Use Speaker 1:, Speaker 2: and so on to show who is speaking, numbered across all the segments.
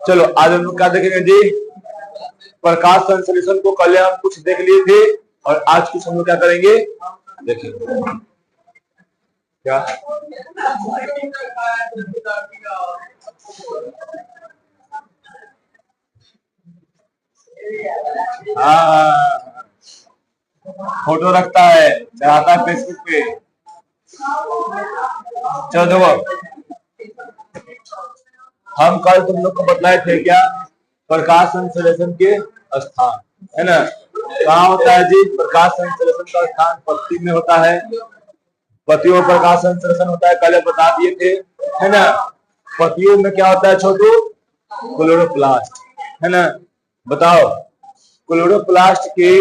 Speaker 1: चलो आज हम लोग क्या देखेंगे जी, प्रकाश संश्लेषण को कल हम कुछ देख लिए थे और आज कुछ हम लोग क्या करेंगे देखेंगे। क्या हाँ, फोटो रखता है, चढ़ाता है फेसबुक पे। चलो देखो, हम कल तुम लोग को बतलाए थे क्या, प्रकाश संश्लेषण के स्थान है ना, कहाँ होता है जी प्रकाश संश्लेषण का स्थान? पत्ती में होता है, पत्तियों में प्रकाश संश्लेषण होता है, कल बता दिए थे है ना। पत्तियों में क्या होता है छोटू? क्लोरोप्लास्ट है ना। बताओ क्लोरोप्लास्ट के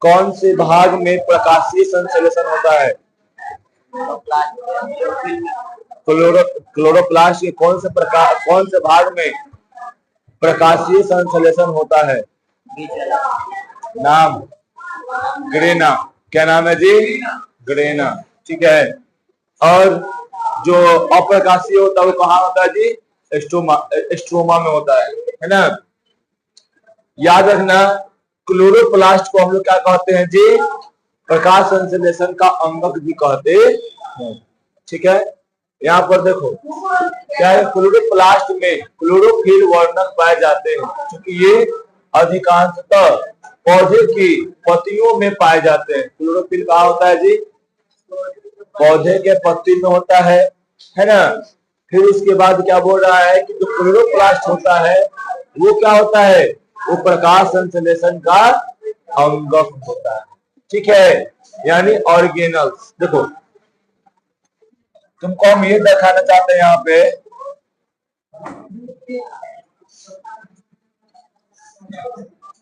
Speaker 1: कौन से भाग में प्रकाशीय संश्लेषण होता है? क्लोरोप्लास्ट के कौन से भाग में प्रकाशीय संश्लेषण होता है? नाम ग्रेना। क्या नाम है जी? ग्रेना, ठीक है। और जो अप्रकाशीय होता है वो कहाँ होता है जी? स्ट्रोमा में होता है ना। याद रखना क्लोरोप्लास्ट को हम लोग क्या कहते हैं जी? प्रकाश संश्लेषण का अंगक भी कहते हैं, ठीक है। यहाँ पर देखो क्या है, क्लोरोप्लास्ट में क्लोरोफिल वर्णक पाए जाते हैं, क्योंकि ये अधिकांशतः पौधे की पत्तियों में पाए जाते हैं। क्लोरोफिल कहाँ होता है जी? पौधे के पत्ती में होता है ना। फिर उसके बाद क्या बोल रहा है कि जो क्लोरोप्लास्ट होता है वो क्या होता है? वो प्रकाश संश्लेषण का अंगक होता है, ठीक है, यानी ऑर्गेनल्स। देखो तुमको हम ये दिखाना चाहते हैं यहाँ पे,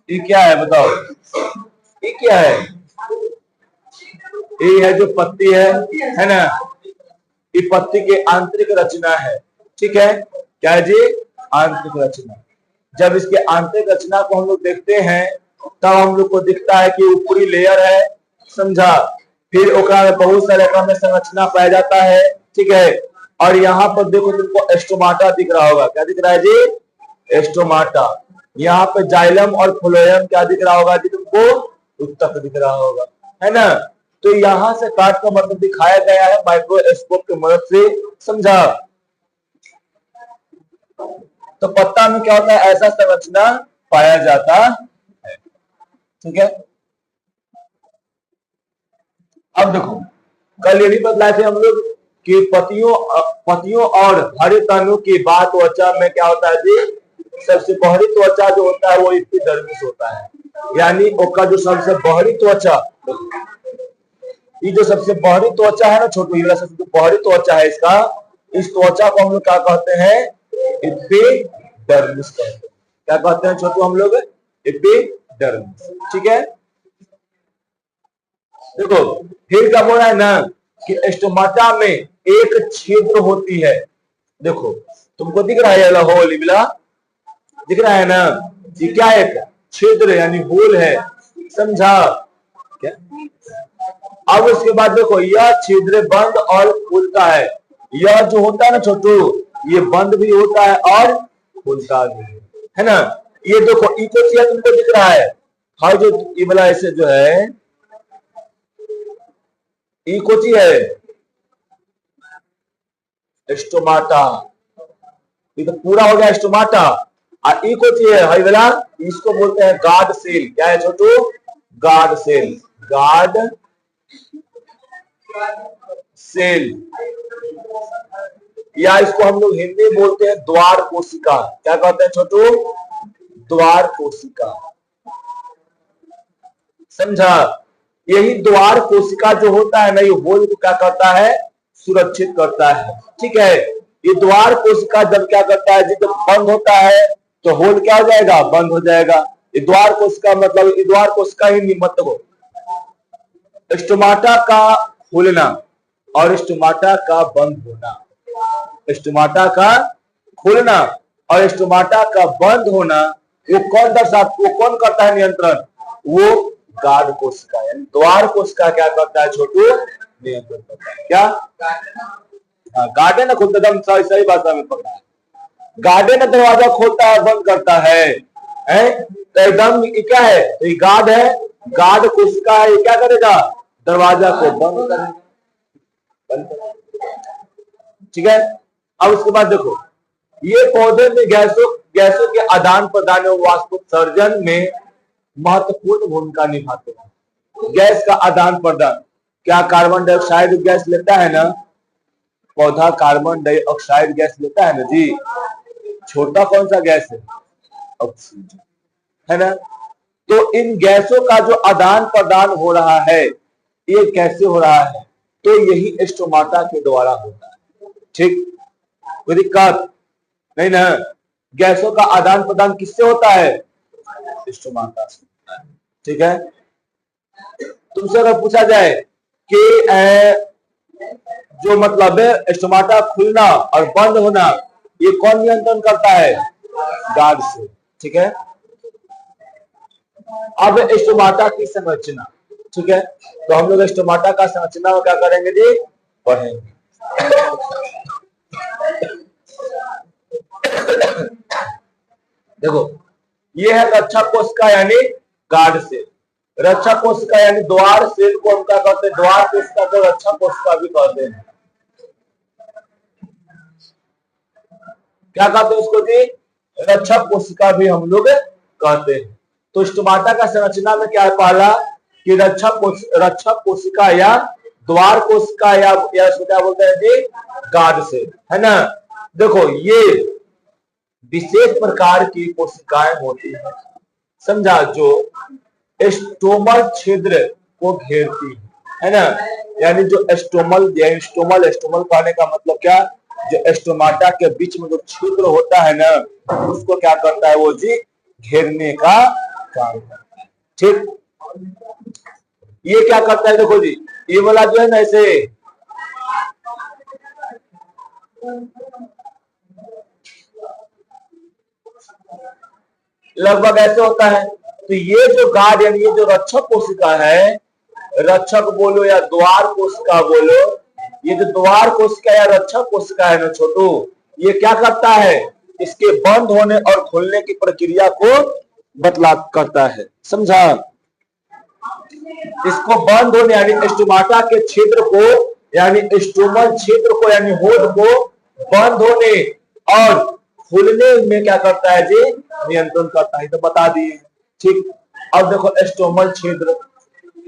Speaker 1: ये क्या है बताओ? ये क्या है? ये है जो पत्ती है ना, ये पत्ती के आंतरिक रचना है, ठीक है। क्या है जी? आंतरिक रचना। जब इसके आंतरिक रचना को हम लोग देखते हैं तब हम लोग को दिखता है कि ऊपरी लेयर है, समझा। फिर ओकरा में बहुत सारे में संरचना पाया जाता है, ठीक है। और यहाँ पर देखो तुमको स्टोमाटा दिख रहा होगा। क्या दिख रहा है जी? स्टोमाटा। यहाँ पे जाइलम और फ्लोएम क्या दिख रहा होगा जी तुमको? उत्तक दिख रहा होगा, है ना। तो यहाँ से काट का मतलब दिखाया गया है माइक्रोस्कोप की मदद से, समझा। तो पत्ता में क्या होता है? ऐसा संरचना पाया जाता है, ठीक है। अब देखो कल ये भी बतलाए थे हम लोग कि पत्तियों और हरे तनों की बात त्वचा में क्या होता है जी? सबसे बाहरी त्वचा जो होता है वो एपिडर्मिस होता है, यानी उसका जो सबसे बाहरी त्वचा, ये जो सबसे बाहरी त्वचा है ना छोटू, ये सबसे बाहरी त्वचा है इसका, इस त्वचा को हम लोग क्या कहते हैं? एपिडर्मिस कहते हैं। क्या कहते हैं छोटू हम लोग? एपिडर्मिस, ठीक है। देखो फिर क्या बोल रहा है ना कि स्टोमाटा में एक छिद्र होती है। देखो तुमको दिख रहा है होल बिला, दिख रहा है ना, ये क्या एक छिद्र यानी होल है, समझा क्या। अब उसके बाद देखो यह छिद्र बंद और खुलता है। यह जो होता है ना छोटू, ये बंद भी होता है और खुलता भी है ना। ये देखो इकोचिया तुमको दिख रहा है, हर जो ये वाला ऐसे जो है इकोची है, स्टोमाटा, ये तो पूरा हो गया स्टोमाटा। और इकोची है हरी वाला, इसको बोलते हैं गार्ड सेल। क्या है छोटू? Guard cell. गार्ड सेल, या इसको हम लोग हिंदी में बोलते हैं द्वार कोशिका। क्या कहते हैं छोटू? द्वार कोशिका, समझा। यही द्वार कोशिका जो होता है ना, ये होल को क्या करता है? सुरक्षित करता है, ठीक है। ये द्वार कोशिका जब क्या करता है जी? जब बंद होता है तो होल क्या हो जाएगा? बंद हो जाएगा। ये द्वार कोशिका मतलब ये द्वार कोशिका ही मतलब स्टोमाटा का खुलना और स्टोमाटा का बंद होना, स्टोमाटा का खुलना और स्टोमाटा का बंद होना, वो कौन करता है नियंत्रण? वो गार्ड कोशिका यानी द्वार कोशिका क्या करता है छोटू? नियंत्रण करता है। क्या? गार्डन खुलता, एकदम सही सही भाषा में पकड़ा है। गार्डन दरवाजा खोलता है, बंद करता है, तो एकदम क्या है, तो ये गार्ड है, गार्ड कोशिका है, ये क्या करेगा, दरवाजा को बंद करेगा। ठीक है। अब उसके बाद देखो, ये पौधे में गैसों के आदान प्रदान और वाष्पोत्सर्जन में महत्वपूर्ण भूमिका निभाते हैं। गैस का आदान प्रदान, क्या कार्बन डाइऑक्साइड गैस लेता है ना, पौधा कार्बन डाइऑक्साइड गैस लेता है ना जी। छोटा कौन सा गैस है, ऑक्सीजन, है ना। तो इन गैसों का जो आदान प्रदान हो रहा है, ये कैसे हो रहा है, तो यही स्टोमाटा के द्वारा होता है। ठीक, कोई दिक्कत नहीं ना। गैसों का आदान प्रदान किससे होता है, स्टोमाटा से। ठीक है। तुमसे अगर पूछा जाए कि जो मतलब है स्टोमाटा खुलना और बंद होना, ये कौन नियंत्रण करता है, गार्ड से। ठीक है। अब स्टोमाटा की संरचना, ठीक है, तो हम लोग स्टोमाटा का संरचना को क्या करेंगे जी, पढ़ेंगे। देखो, ये है रक्षा कोशिका यानी गार्ड सेल। रक्षा कोशिका यानी द्वार सेल को हम क्या कहते हैं, द्वार कोशिका को रक्षा कोशिका भी कहते हैं। क्या कहते हैं उसको जी, रक्षा कोशिका भी हम लोग कहते हैं। तो स्टोमाटा का संरचना में क्या है, पहला कि रक्षा कोशिका या द्वार कोशिका या इसको क्या बोलते हैं जी, गार्ड सेल, है ना। देखो, ये विशेष प्रकार की कोशिकाएं होती है, समझा, जो स्टोमल छिद्र को घेरती है ना। यानी जो स्टोमल कहने का मतलब क्या, जो स्टोमाटा के बीच में जो छिद्र होता है ना, उसको क्या करता है वो जी, घेरने का काम करता है। ठीक, ये क्या करता है, देखो जी, ये वाला जो है ना, ऐसे लगभग ऐसे होता है। तो ये जो गार्ड यानी ये जो रक्षक कोशिका है, रक्षक बोलो या द्वार कोशिका बोलो, ये जो द्वार कोशिका या रक्षक कोशिका है ना छोटू, ये क्या करता है, इसके बंद होने और खुलने की प्रक्रिया को करता है, समझा। इसको बंद होने यानी स्टोमाटा के क्षेत्र को, यानी स्टोमल क्षेत्र को यानी होड को बंद होने और खुलने में क्या करता है जी, नियंत्रण करता है। तो बता दिए। ठीक, अब देखो स्टोमल छिद्र,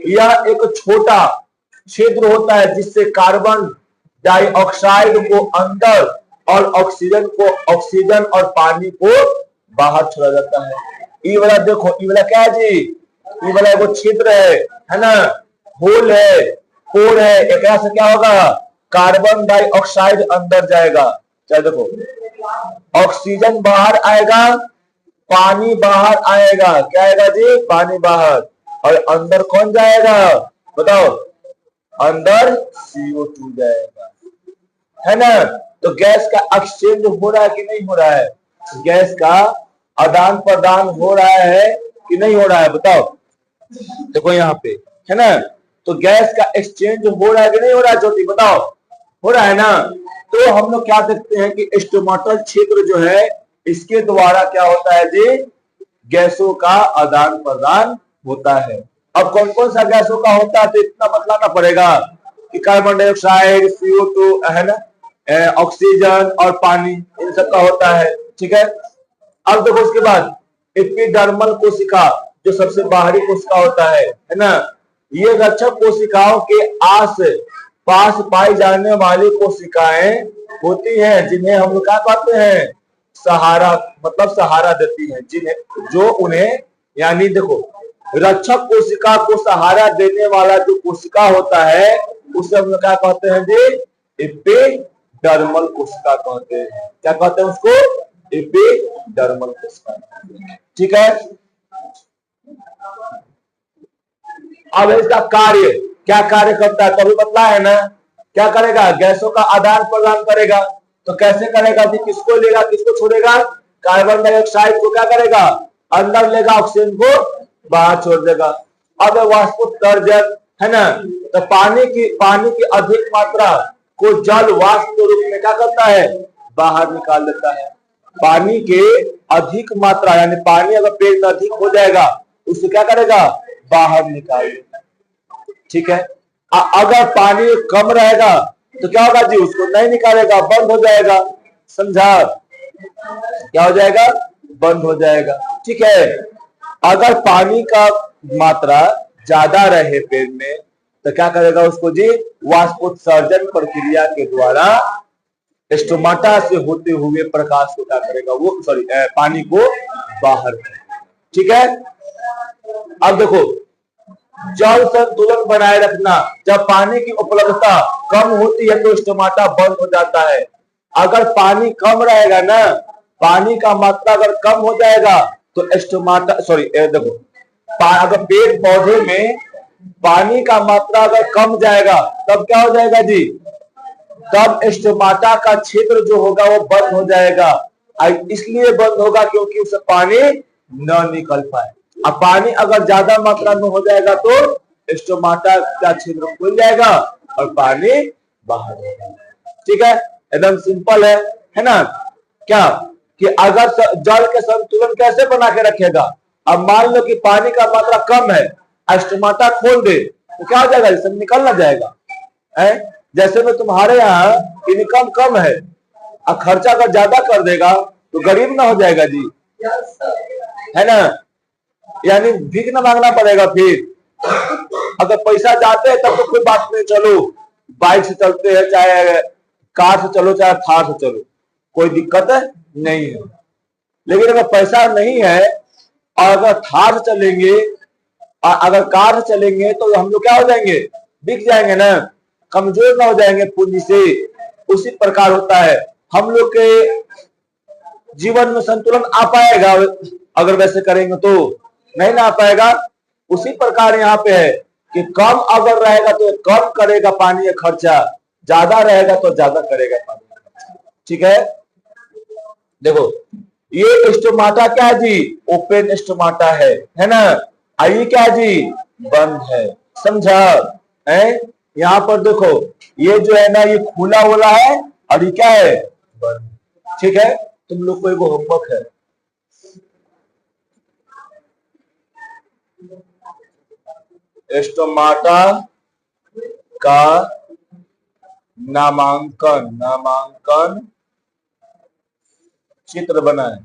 Speaker 1: यह एक छोटा छिद्र होता है जिससे कार्बन डाइऑक्साइड को अंदर और ऑक्सीजन और पानी को बाहर छोड़ा जाता है। ये वाला देखो, ये वाला क्या है जी, ये वाला वो छिद्र है ना, होल है, पोर है। एक से क्या होगा, कार्बन डाइऑक्साइड अंदर जाएगा, चाहे देखो ऑक्सीजन बाहर आएगा, पानी बाहर आएगा, क्या आएगा जी, पानी बाहर, और अंदर कौन जाएगा बताओ, अंदर CO2 जाएगा, है ना। तो गैस का एक्सचेंज हो रहा है कि नहीं हो रहा है, गैस का आदान प्रदान हो रहा है कि नहीं हो रहा है, बताओ। देखो यहाँ पे, है ना, तो गैस का एक्सचेंज हो रहा है कि नहीं हो रहा है ज्योति, बताओ, हो रहा है ना। तो हम लोग क्या देखते हैं कि स्टोमाटल क्षेत्र जो है, इसके द्वारा क्या होता है जी, गैसों का आदान प्रदान होता है। अब कौन कौन सा गैसों का होता है, तो इतना बतलाना पड़ेगा कि कार्बन डाइऑक्साइड, CO2, है ना, ऑक्सीजन और पानी, इन सब का होता है। ठीक है। अब देखो उसके बाद एपिडर्मल कोशिका, जो सबसे बाहरी कोशिका होता है ना, ये रक्षक कोशिकाओं के आस पास पाई जाने वाली कोशिकाएं होती हैं, जिन्हें हम लोग क्या कहते हैं, सहारा, मतलब सहारा देती हैं, जिन्हें जो उन्हें, यानी देखो रक्षक कोशिका को सहारा देने वाला जो कोशिका होता है, उसे हम लोग क्या कहते हैं जी, एपिडर्मल कोशिका कहते हैं। क्या कहते हैं उसको, एपिडर्मल कोशिका। ठीक है। अब इसका कार्य, क्या कार्य करता है, तभी बतला है ना, क्या करेगा, गैसों का आदान प्रदान करेगा। तो कैसे करेगा जी, किसको लेगा किसको छोड़ेगा, कार्बन डाइऑक्साइड को क्या करेगा, अंदर लेगा, ऑक्सीजन को बाहर छोड़ देगा। अब वाष्पोत्सर्जन, है ना, तो पानी की अधिक मात्रा को जल वाष्प के रूप में क्या करता है, बाहर निकाल देता है। पानी के अधिक मात्रा यानी पानी अगर पेट में अधिक हो जाएगा उसको क्या करेगा, बाहर निकाल देगा। ठीक है, अगर पानी कम रहेगा तो क्या होगा जी, उसको नहीं निकालेगा, बंद हो जाएगा। समझा, क्या हो जाएगा, बंद हो जाएगा। ठीक है, अगर पानी का मात्रा ज्यादा रहे पेट में तो क्या करेगा उसको जी, वाष्पोत्सर्जन प्रक्रिया के द्वारा स्टोमाटा से होते हुए प्रकाश को क्या करेगा, वो पानी को बाहर करेगा। ठीक है, अब देखो जल संतुलन बनाए रखना, जब पानी की उपलब्धता कम होती है तो स्टोमाटा बंद हो जाता है। अगर पानी कम रहेगा ना, पानी का मात्रा अगर कम हो जाएगा तो स्टोमाटा देखो, अगर पेड़ पौधे में पानी का मात्रा अगर कम जाएगा तब क्या हो जाएगा जी, तब स्टोमाटा का क्षेत्र जो होगा वो बंद हो जाएगा। इसलिए बंद होगा क्योंकि उससे पानी न निकल पाए। अब पानी अगर ज्यादा मात्रा में हो जाएगा तो स्टोमाटा का क्षेत्र खुल जाएगा और पानी बाहर हो जाएगा। ठीक है, एकदम सिंपल है ना। क्या कि अगर जल के संतुलन कैसे बना के रखेगा, अब मान लो कि पानी का मात्रा कम है, स्टोमाटा खोल दे तो क्या हो जाएगा, सब निकल ना जाएगा है? जैसे में तुम्हारे यहाँ इनकम कम है और खर्चा अगर ज्यादा कर देगा तो गरीब ना हो जाएगा जी, है ना। यानी भीख ना मांगना पड़ेगा। फिर अगर पैसा जाते हैं तब तो कोई बात नहीं, चलो बाइक से चलते हैं, चाहे कार से चलो, चाहे थार से चलो, कोई दिक्कत नहीं है। लेकिन अगर पैसा नहीं है और अगर थार से चलेंगे और अगर कार से चलेंगे तो हम लोग क्या हो जाएंगे, बिक जाएंगे ना, कमजोर ना हो जाएंगे पूंजी से। उसी प्रकार होता है, हम लोग के जीवन में संतुलन आ पाएगा अगर वैसे करेंगे तो नहीं ना आ पाएगा। उसी प्रकार यहाँ पे है कि कम अगर रहेगा तो कम करेगा पानी का खर्चा, ज्यादा रहेगा तो ज्यादा करेगा पानी का खर्चा। ठीक है, देखो ये स्टोमाटा क्या है जी, ओपन स्टोमाटा है ना। आइए क्या जी, बंद है। समझा है, यहाँ पर देखो ये जो है ना ये खुला वाला है और ये क्या है, बंद। ठीक है, तुम लोग को एक होमवर्क है, स्टोमाटा का नामांकन चित्र बनाए।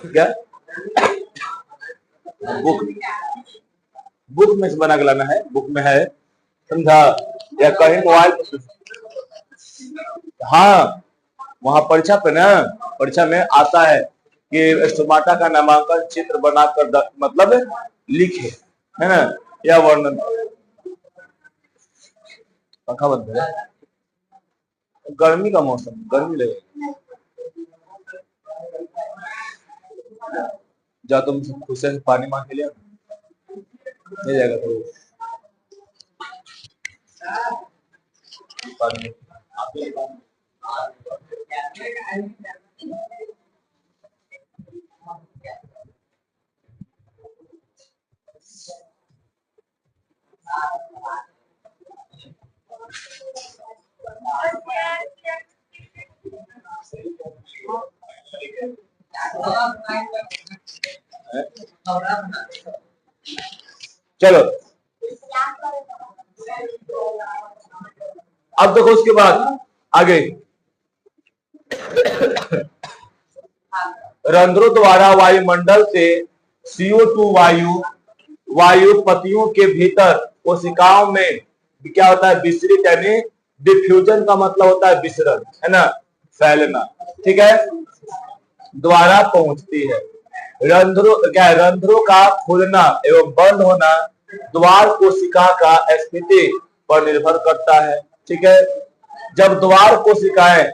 Speaker 1: क्या बुक में से बना के लाना है, बुक में है, समझा, या कहीं मोबाइल पर। हाँ, वहां परीक्षा पे ना, परीक्षा में आता है कि स्टोमाटा का नामांकन चित्र बनाकर मतलब लिखे, है ना, या वर्णन। पंखा बंद है, गर्मी का मौसम, गर्मी लगेगी। जा तुम खुद से पानी मांग के लिया, नहीं जाएगा तो पानी। चलो अब देखो उसके बाद आगे रंध्रों द्वारा वायुमंडल से CO2 वायु पतियों के भीतर कोशिकाओं में क्या होता है, विसरित, यानी डिफ्यूजन का मतलब होता है विसरण, है ना, फैलना। ठीक है, द्वारा पहुंचती है। रंध्रों का खुलना एवं बंद होना द्वार कोशिका का स्थिति पर निर्भर करता है। ठीक है, जब द्वार कोशिकाएं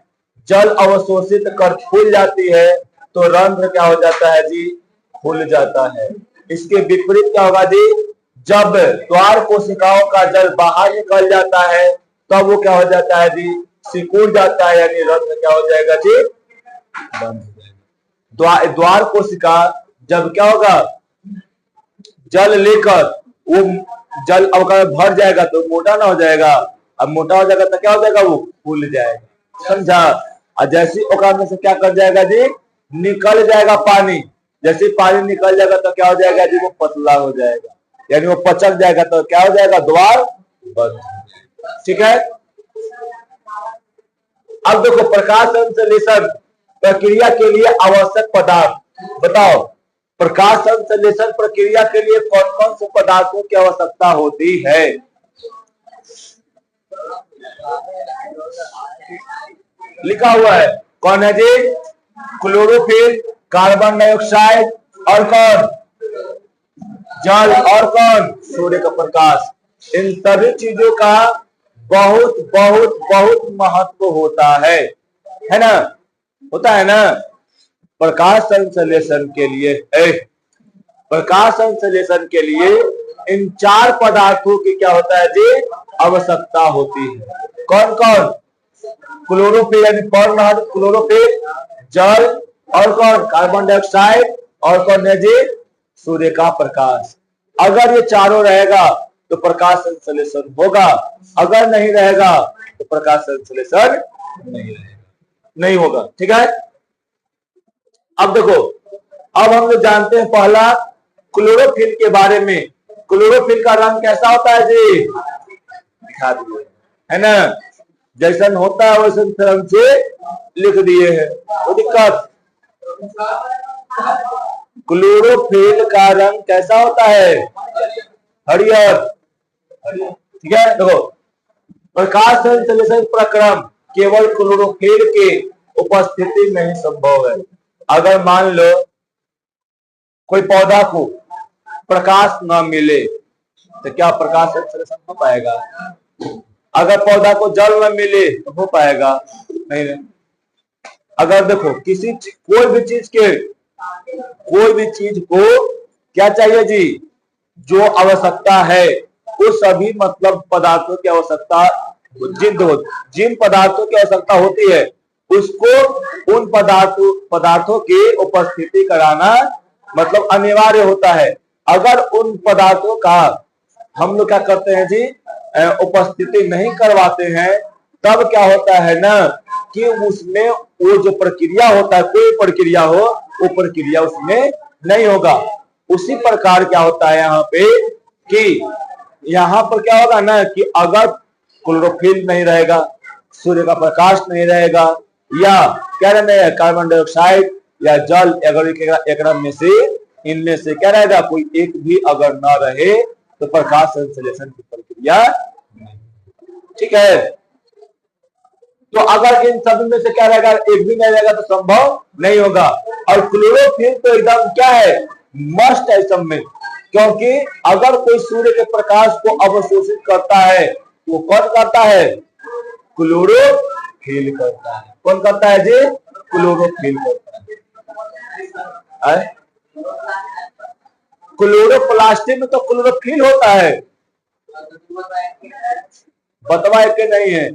Speaker 1: जल अवशोषित कर फूल जाती है तो रंध्र क्या हो जाता है जी, खुल जाता है। इसके विपरीत क्या होगा जी, जब द्वार कोशिकाओं का जल बाहर निकल जाता है तब वो क्या हो जाता है जी, सिकुड़ जाता है, यानी रंध्र क्या हो जाएगा जी, बंद हो जाएगा। द्वार कोशिका जब क्या होगा, जल लेकर वो जल अगर भर जाएगा तो मोटा ना हो जाएगा, अब मोटा हो जाएगा तो क्या हो जाएगा, वो फूल जाएगा, समझा। और जैसे ओकर में से क्या कर जाएगा जी, निकल जाएगा पानी, जैसे पानी निकल जाएगा तो क्या हो जाएगा जी, वो पतला हो जाएगा, यानी वो पचक जाएगा तो क्या हो जाएगा, द्वार बंद। ठीक है। अब देखो प्रकाश संश्लेषण प्रक्रिया के लिए आवश्यक पदार्थ बताओ। प्रकाश संश्लेषण प्रक्रिया के लिए कौन कौन से पदार्थों की आवश्यकता होती है? लिखा हुआ है, कौन है जी, क्लोरोफिल, कार्बन डाइऑक्साइड और कौन, जल और कौन, सूर्य का प्रकाश। इन सभी चीजों का बहुत बहुत बहुत महत्व होता है ना, होता है ना। प्रकाश संश्लेषण के लिए प्रकाश संश्लेषण के लिए इन 4 पदार्थों की क्या होता है जी, आवश्यकता होती है। कौन कौन, क्लोरोफिल यानी पर्णहद क्लोरोफिल, जल और कौन, कार्बन डाइऑक्साइड और कौन है जी, सूर्य का प्रकाश। अगर ये चारों रहेगा तो प्रकाश संश्लेषण होगा, अगर नहीं रहेगा तो प्रकाश संश्लेषण नहीं होगा। ठीक है। अब देखो, अब हम लोग जानते हैं पहला क्लोरोफिल के बारे में। क्लोरोफिल का रंग कैसा होता है जी, दिखा दिए है ना, जैसन होता है वैसे रंग से लिख दिए हैं, कोई दिक्कत। क्लोरोफिल का रंग कैसा होता है, हरियर। ठीक है। देखो, प्रकाश संश्लेषण प्रक्रम केवल क्लोरोफिल के उपस्थिति में ही संभव है। अगर मान लो कोई पौधा को प्रकाश न मिले तो क्या प्रकाश संश्लेषण हो पाएगा? अगर पौधा को जल न मिले तो हो पाएगा? नहीं। अगर देखो कोई भी चीज को क्या चाहिए जी, जो आवश्यकता है वो सभी मतलब पदार्थों की आवश्यकता, जिन पदार्थों की आवश्यकता होती है उसको उन पदार्थों की उपस्थिति कराना मतलब अनिवार्य होता है। अगर उन पदार्थों का हम लोग क्या करते हैं जी, उपस्थिति नहीं करवाते हैं, तब क्या होता है ना कि उसमें वो जो प्रक्रिया होता है, कोई प्रक्रिया हो, वो प्रक्रिया उसमें नहीं होगा। उसी प्रकार क्या होता है यहाँ पे कि यहाँ पर क्या होगा ना कि अगर क्लोरोफिल नहीं रहेगा, सूर्य का प्रकाश नहीं रहेगा, या क्या रहेगा, कार्बन डाइऑक्साइड या जल, अगर एक में से इनमें से क्या रहेगा, कोई एक भी अगर ना रहे तो प्रकाश संश्लेषण की प्रक्रिया। ठीक है। तो अगर इन सभी में से क्या रहेगा, एक भी नहीं रहेगा तो संभव नहीं होगा। और क्लोरोफिल तो एकदम क्या है, मस्ट है सब में, क्योंकि अगर कोई सूर्य के प्रकाश को अवशोषित करता है तो वो कौन करता है, क्लोरोफिल करता है। कौन करता है जी, क्लोरोफिल करता है। क्लोरोप्लास्ट में तो क्लोरोफिल होता है, बतवाए के नहीं है।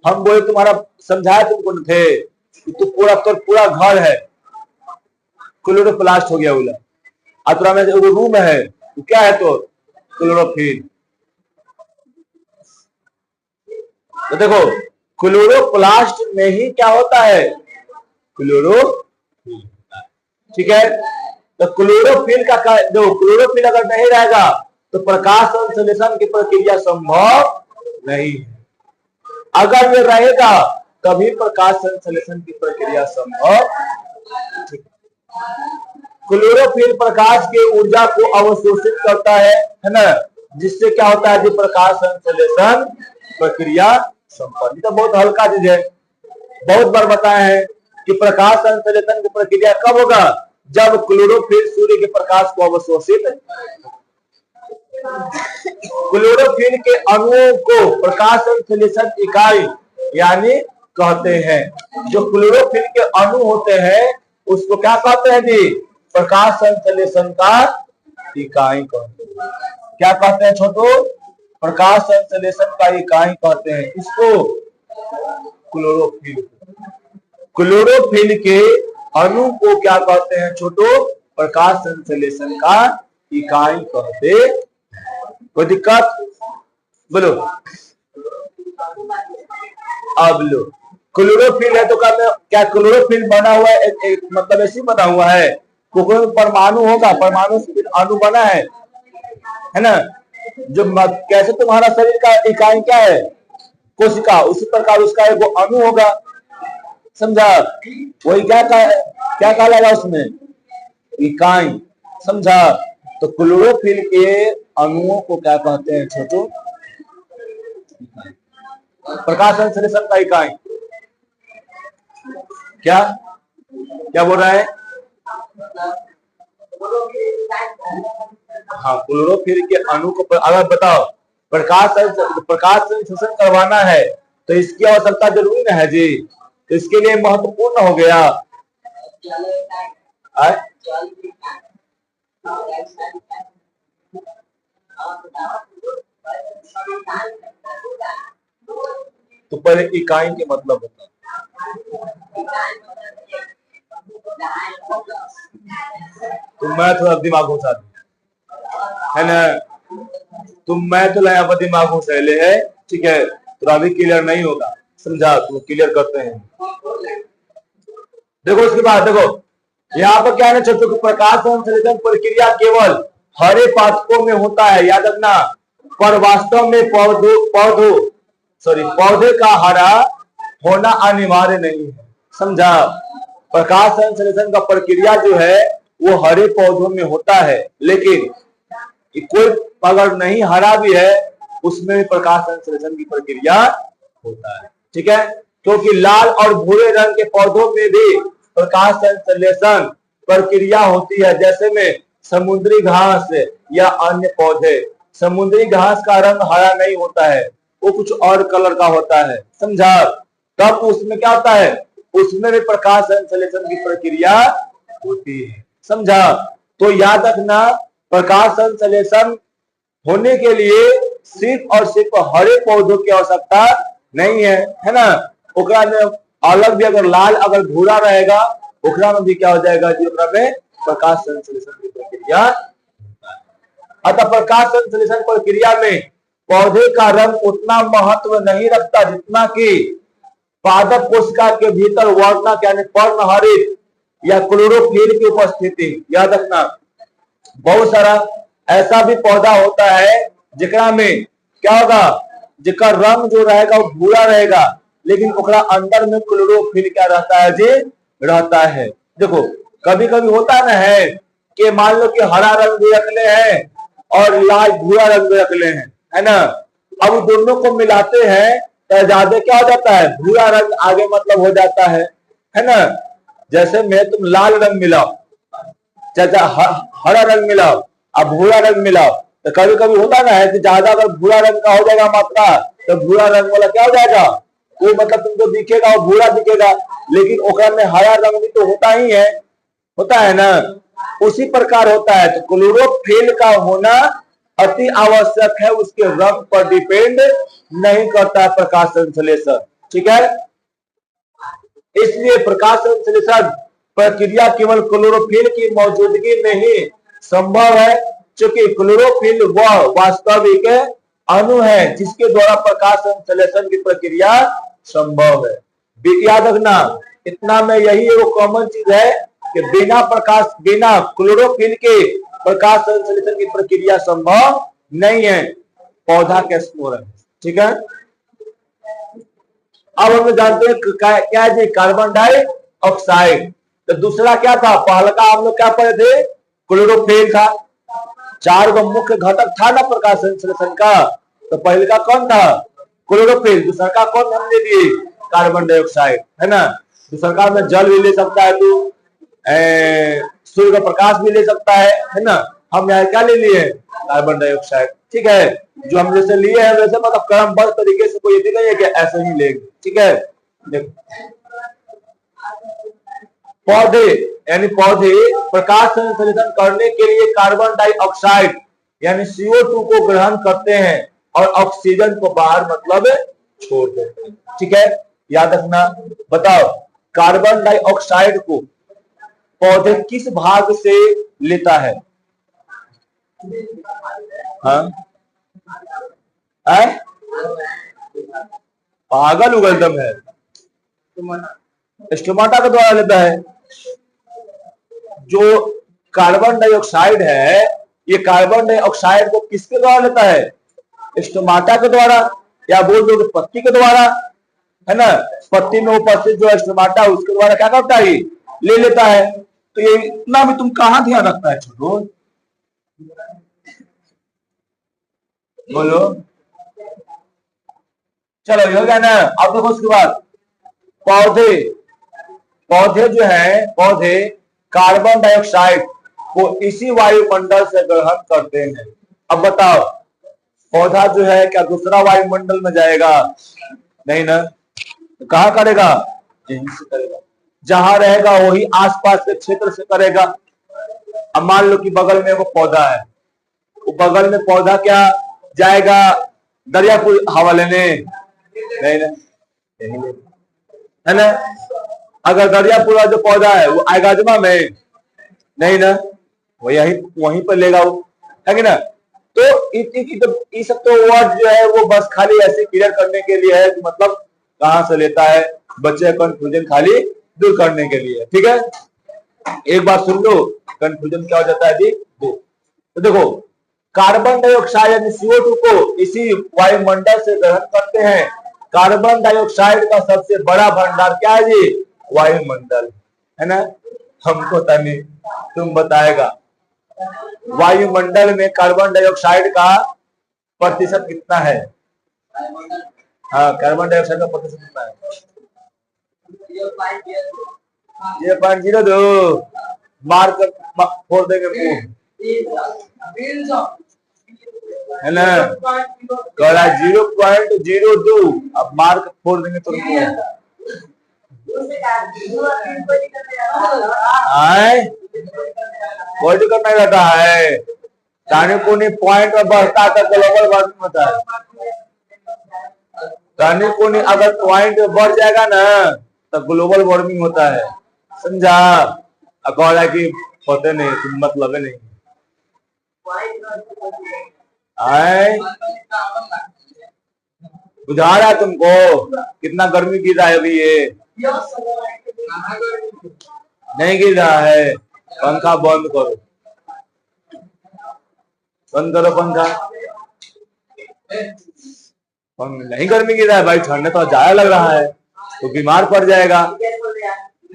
Speaker 1: हम बोले तुम्हारा समझाए तुमको न थे, तो पूरा घर है क्लोरोप्लास्ट हो गया बोला, अतुरा में वो रूम है तो क्या है, तो क्लोरोफिल। तो देखो क्लोरोप्लास्ट में ही क्या होता है, क्लोरोफिल। ठीक है। तो क्लोरोफिल का देखो, क्लोरोफिल अगर नहीं रहेगा तो प्रकाश संश्लेषण की प्रक्रिया संभव नहीं है। अगर ये रहेगा तभी प्रकाश संश्लेषण की प्रक्रिया संभव। क्लोरोफिल प्रकाश की ऊर्जा को अवशोषित करता है ना, जिससे क्या होता है, जो प्रकाश संश्लेषण प्रक्रिया संपन्न। तो बहुत हल्का चीज है, बहुत बार बताए हैं कि प्रकाश संश्लेषण की प्रक्रिया कब होगा, जब क्लोरोफिल सूर्य के प्रकाश को अवशोषित। क्लोरोफिल के अणुओं को प्रकाश संश्लेषण इकाई यानी कहते हैं। जो क्लोरोफिल के अणु होते हैं उसको क्या कहते हैं जी, प्रकाश संश्लेषण का इकाई कहते हैं। क्या कहते हैं छोटू, प्रकाश संश्लेषण का इकाई कहते हैं इसको क्लोरोफिल। क्लोरोफिल के अणु को क्या कहते हैं छोटू, प्रकाश संश्लेषण का इकाई कहते हैं। कोई दिक्कत? बोलो। अब लो, क्लोरोफिल है तो क्या क्लोरोफिल बना हुआ है? मतलब ऐसे बना हुआ है, कोई परमाणु होगा, परमाणु से अणु बना है ना? जो कैसे तुम्हारा शरीर का इकाई क्या है? कोशिका, उसी प्रकार उसका एक अणु होगा, समझा? वही क्या कहलाएगा उसमें? इकाई, समझा? तो क्लोरोफिल के अणुओं को क्या कहते हैं छोटू? प्रकाश संश्लेषण का इकाई। क्या क्या बोल रहा है? हाँ, क्लोरोफिल के अणु को अगर बताओ प्रकाश संश्लेषण करवाना है तो इसकी आवश्यकता जरूरी है जी, तो इसके लिए महत्वपूर्ण हो गया। तो पहले इकाई के मतलब होता तो मैं थोड़ा दिमाग घुसा है ना, तुम मैं तो लाया पर दिमाग घुसेले है, ठीक है? तो अभी क्लियर नहीं होगा, समझा? तो क्लियर करते हैं। देखो उसके बाद देखो यहाँ पर क्या है ना छोटू, प्रकाश संश्लेषण प्रक्रिया केवल हरे पादपों में होता है, याद रखना, पर वास्तव में पौधे का हरा होना अनिवार्य नहीं है, समझा? प्रकाश संश्लेषण का प्रक्रिया जो है वो हरे पौधों में होता है, लेकिन कोई अगर नहीं हरा भी है उसमें भी प्रकाश संश्लेषण की प्रक्रिया होता है, ठीक है? क्योंकि लाल और भूरे रंग के पौधों में भी प्रकाश संश्लेषण प्रक्रिया होती है, जैसे में समुद्री घास या अन्य पौधे। समुद्री घास का रंग हरा नहीं होता है, वो कुछ और कलर का होता है, समझा? तब उसमें क्या होता है? उसमें भी प्रकाश संश्लेषण की प्रक्रिया होती है, समझा? तो याद रखना, प्रकाश संश्लेषण होने के लिए सिर्फ और सिर्फ हरे पौधों की आवश्यकता नहीं है ना? ओकरा में अलग भी अगर लाल अगर भूरा रहेगा ओकरा में भी क्या हो जाएगा जी? ओकरा में प्रकाश संश्लेषण की प्रक्रिया। अतः प्रकाश संश्लेषण प्रक्रिया में पौधे का रंग उतना महत्व नहीं रखता जितना कि पादप कोशिका के भीतर वर्णक यानी पर्णहरित या क्लोरोफिल की उपस्थिति। याद रखना, बहुत सारा ऐसा भी पौधा होता है जिकरा में क्या होगा? जिसका रंग जो रहेगा वो भूरा रहेगा, लेकिन ओकरा अंदर में क्लोरोफिल क्या रहता है जी? रहता है। देखो कभी कभी होता ना है कि मान लो कि हरा रंग भी रख ले हैं और लाल भूरा रंग भी रख ले हैं, है ना? अब दोनों को मिलाते हैं तो ज्यादा क्या हो जाता है? भूरा रंग आगे मतलब हो जाता है ना? जैसे मैं तुम लाल रंग मिलाओ, चाचा हरा रंग मिलाओ, अब भूरा रंग मिलाओ, तो कभी कभी होता ना है कि ज्यादा अगर भूरा रंग का हो जाएगा मात्रा तो भूरा रंग वाला क्या हो जाएगा? वो मतलब तुमको दिखेगा वो भूरा दिखेगा, लेकिन ओकरा में हरा रंग भी तो होता है ना? उसी प्रकार होता है। तो क्लोरोफिल का होना अति आवश्यक है, उसके रंग पर डिपेंड नहीं करता प्रकाश संश्लेषण, ठीक है? इसलिए प्रकाश संश्लेषण प्रक्रिया केवल क्लोरोफिल की मौजूदगी में ही संभव है, क्योंकि क्लोरोफिल वह वास्तविक अणु है जिसके द्वारा प्रकाश संश्लेषण की प्रक्रिया संभव है। याद रखना, इतना में यही वो कॉमन चीज है कि बिना क्लोरोफिल के प्रकाश संश्लेषण की प्रक्रिया संभव नहीं है, पौधा के स्पोरन, ठीक है? अब हम जानते हैं क्या जी? Carbon dioxide. तो दूसरा क्या था? पहला का हम लोग क्या पढ़े थे? क्लोरोफिल था। 4 गो मुख्य घटक था ना प्रकाश संश्लेषण का, तो पहले का कौन था? क्लोरोफिल। दूसरा का कौन हमने लिए? कार्बन डाइऑक्साइड, है ना? दूसरा का में जल भी ले सकता है तू, सूर्य का प्रकाश भी ले सकता है ना? हम यहाँ क्या ले लिए? कार्बन डाइऑक्साइड, ठीक है? जो हम जैसे लिए हैं वैसे मतलब क्रमबद्ध तरीके से कोई नहीं है कि ऐसे ही लेंगे, ठीक है? पौधे प्रकाश संश्लेषण करने के लिए कार्बन डाइऑक्साइड यानी CO2 को ग्रहण करते हैं और ऑक्सीजन को बाहर मतलब छोड़ देते हैं, ठीक है? याद रखना। बताओ, कार्बन डाइऑक्साइड को पौधे किस भाग से लेता है? हाँ? पागल उगलदम है, स्टोमाटा के द्वारा लेता है। जो कार्बन डाइऑक्साइड है, ये कार्बन डाइऑक्साइड को किसके द्वारा लेता है? स्टोमाटा के द्वारा, या बोल दो कि पत्ती के द्वारा, है ना। पत्ती में उपस्थित जो स्टोमाटा उसके द्वारा क्या करता है? ले लेता है। तो ये इतना भी तुम कहां ध्यान रखता है छोटो? बोलो। चलो ये हो गया ना। अब देखो उसके बाद पौधे जो है, पौधे कार्बन डाइऑक्साइड को इसी वायुमंडल से ग्रहण करते हैं। अब बताओ, पौधा जो है क्या दूसरा वायुमंडल में जाएगा? नहीं ना। तो कहाँ करेगा? यहीं से करेगा। जहां रहेगा वही आसपास के क्षेत्र से करेगा। अब मान लो कि बगल में वो पौधा है, वो बगल में पौधा क्या जाएगा? दरियापुर हवा लेने? नहीं ना, है ना। अगर दरियापुरा जो पौधा है वो आएगा जमा में? नहीं ना, वो वहीं पर लेगा वो, है कि ना। तो ये सब तो वर्ड जो है वो बस खाली ऐसे क्लियर करने के लिए है कि मतलब कहां से लेता है, बच्चे कंफ्यूजन खाली दूर करने के लिए। ठीक है, एक बात सुन लो, कंफ्यूजन क्या हो जाता है जी। तो देखो, कार्बन डाइऑक्साइड यानी CO2 को इसी वायुमंडल से ग्रहण करते हैं। कार्बन डाइऑक्साइड का सबसे बड़ा भंडार क्या है जी? वायुमंडल, है ना। हमको तनी तुम बताएगा वायुमंडल में कार्बन डाइऑक्साइड का प्रतिशत कितना है? हाँ, कार्बन डाइऑक्साइड का प्रतिशत कितना है? 0.02। मार्क फोड़ देंगे मुंह, है ना। 0.02। अब मार्क फोड़ देंगे तो कोई दिक्कत नहीं रहता है। तानी पुनी पॉइंट में बढ़ता है तो ग्लोबल वार्मिंग होता है। तानी पुनी अगर पॉइंट बढ़ जाएगा ना तो ग्लोबल वार्मिंग होता है, समझा। कह रहा कि होते नहीं, तुम मतलब नहीं आए। बुझा रहा है तुमको कितना गर्मी गिर रहा है अभी? ये नहीं गिर रहा है। पंखा बंद करो, बंद करो पंखा। नहीं गर्मी गिर रहा है भाई, ठंड तो ज्यादा लग रहा है तो बीमार पड़ जाएगा,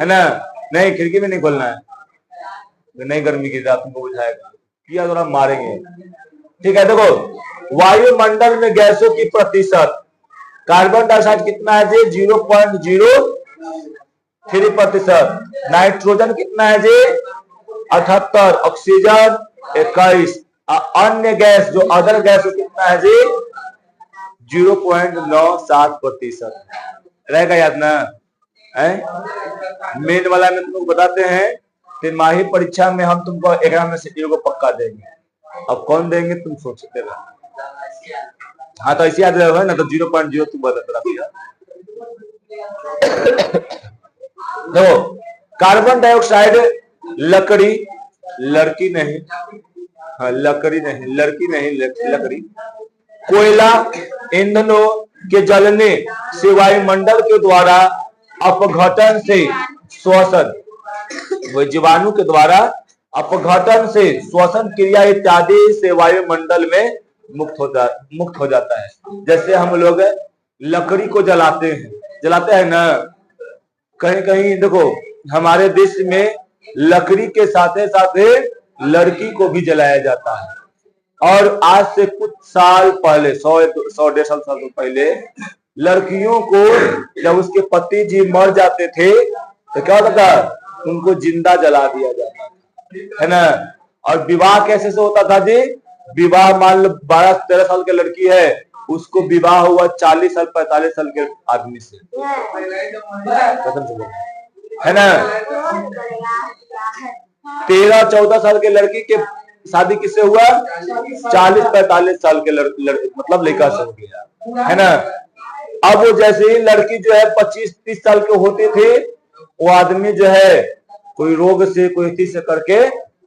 Speaker 1: है ना। नहीं, खिड़की में नहीं खोलना है। नहीं गर्मी गिर रहा, तुमको बुझाएगा, किया थोड़ा मारेंगे। ठीक है, देखो वायुमंडल में गैसों की प्रतिशत, कार्बन डाइऑक्साइड कितना है जी? 0.03%। नाइट्रोजन कितना है जी? 78। ऑक्सीजन 21। अन्य गैस जो अदर गैस कितना है जी? 0.97% रहेगा, याद ना है। मेन वाला में तुमको बताते हैं, तिमाही परीक्षा में हम तुमको 11 में से 0 को पक्का देंगे। अब कौन देंगे तुम सोचते रहो। हाँ तो ऐसे याद रहे ना, तो 0.0 तुम बता दिया। देखो, कार्बन डाइऑक्साइड लकड़ी, लड़की नहीं, हाँ लकड़ी नहीं, लड़की नहीं, लकड़ी, कोयला, ईंधनों के जलने से वायुमंडल के द्वारा अपघटन से श्वसन, जीवाणु के द्वारा अपघटन से श्वसन क्रिया इत्यादि से वायुमंडल में मुक्त हो जाता है। जैसे हम लोग लकड़ी को जलाते हैं ना, कहीं कहीं देखो हमारे देश में लकड़ी के साथ लड़की को भी जलाया जाता है। और आज से कुछ साल पहले, 100-150 साल पहले, लड़कियों को जब उसके पति जी मर जाते थे तो क्या होता था? उनको जिंदा जला दिया जाता था, है ना। और विवाह कैसे से होता था जी? विवाह मान लो 12-13 साल की लड़की है, उसको विवाह हुआ 40 साल 45 साल के आदमी से, है ना। 13-14 साल के लड़की के शादी किससे हुआ? 40-45 साल के मतलब लड़का से हो गया, है ना। अब वो जैसे ही लड़की जो है 25-30 साल के होते थे, वो आदमी जो है कोई रोग से कोई चीज से करके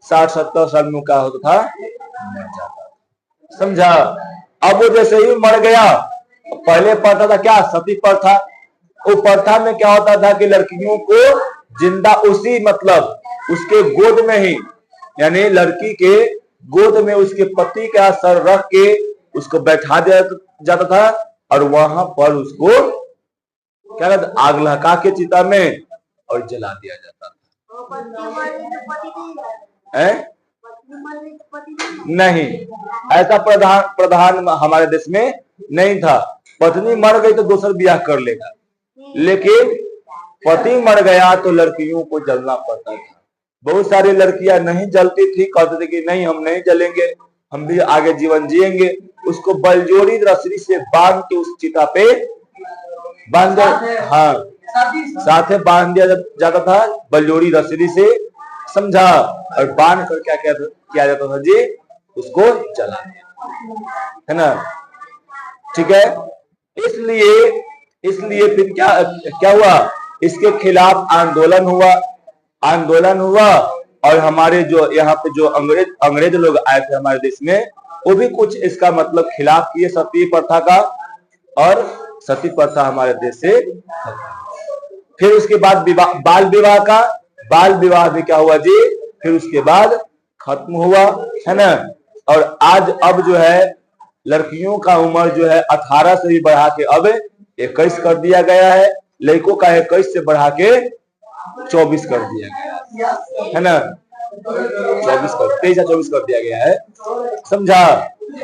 Speaker 1: 60-70 साल में क्या होता था, मर जाता था। समझा। अब वो जैसे ही मर गया, पहले प्रथा था क्या, सती प्रथा। वो प्रथा में क्या होता था कि लड़कियों को जिंदा उसी मतलब उसके गोद में ही, यानी लड़की के गोद में उसके पति का सर रख के उसको बैठा दिया जाता था और वहां पर उसको क्या कहते, आग लगा के चिता में और जला दिया जाता था। नहीं, ऐसा प्रधान हमारे देश में नहीं था। पत्नी मर गई तो दूसरा ब्याह कर लेगा, लेकिन पति मर गया तो लड़कियों को जलना पड़ता था। बहुत सारी लड़कियां नहीं जलती थी, कहते थे कि नहीं हम नहीं जलेंगे, हम भी आगे जीवन जिएंगे। उसको बलजोड़ी रस्सी से बांध के उस चिता पे बांध, हाँ साथे बांध दिया जाता था बलजोड़ी रस्सी से, समझा। और बांध कर क्या किया जाता था जी, उसको जला दिया, है ना। ठीक है। इसलिए फिर क्या हुआ, इसके खिलाफ आंदोलन हुआ और हमारे जो यहाँ पे जो अंग्रेज लोग आए थे हमारे देश में, वो भी कुछ इसका मतलब खिलाफ किए सती प्रथा का, और सती प्रथा हमारे देश से। फिर उसके बाद बाल विवाह भी क्या हुआ जी, फिर उसके बाद खत्म हुआ, है ना। और आज अब जो है लड़कियों का उम्र जो है 18 से भी बढ़ा के अब 21 कर दिया गया है, लड़कों का 21 से बढ़ा के 24 कर दिया गया है ना, 23-24 कर दिया गया है, समझा।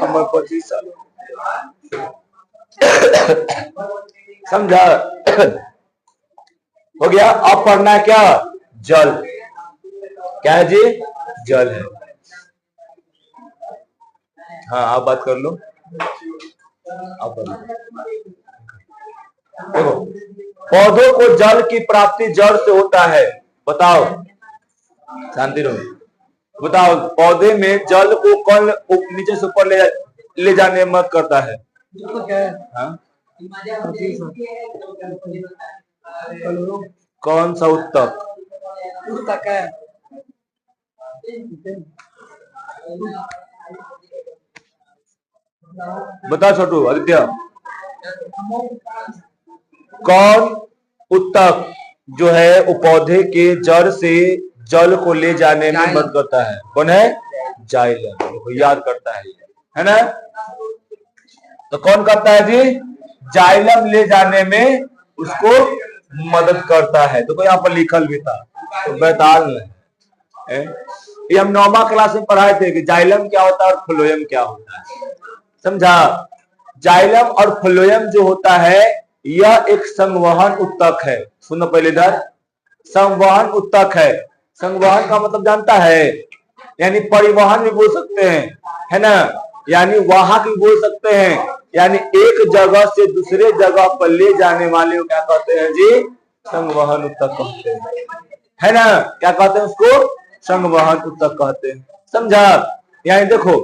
Speaker 1: उम्र 25 साल समझा, हो गया। अब पढ़ना है क्या, जल। क्या है जी, जल है। हाँ आप बात कर लो, आप कर लो। देखो, पौधों को जल की प्राप्ति जड़ से होता है। बताओ, शांति रहो। बताओ, पौधे में जल को कौन नीचे से ऊपर ले जाने में मदद करता है? हाँ? कौन सा उत्तक? है बता छोटू, आदित्य, कौन उत्तक जो है वो पौधे के जड़ से जल को ले जाने में मदद करता है? कौन है? जाइलम। देखो याद करता है ना। तो कौन करता है जी? जाइलम ले जाने में उसको मदद करता है। तो यहाँ पर लिखल भी था, तो बैताल है। ये हम 9वीं क्लास में पढ़ाए थे कि जाइलम क्या होता है और फ्लोएम क्या होता है, समझा। जाइलम और फ्लोएम जो होता है यह एक संवहन उत्तक है। सुनो पहले इधर, संवहन उत्तक है। संवहन का मतलब जानता है, यानी परिवहन भी बोल सकते हैं, है ना, यानी वाहक भी बोल सकते हैं, यानी एक जगह से दूसरे जगह पर ले जाने वाले को क्या कहते हैं जी? संवहन उत्तक कहते हैं, है ना। क्या कहते हैं उसको? संवहन उत्तक कहते हैं, समझा। यानी देखो,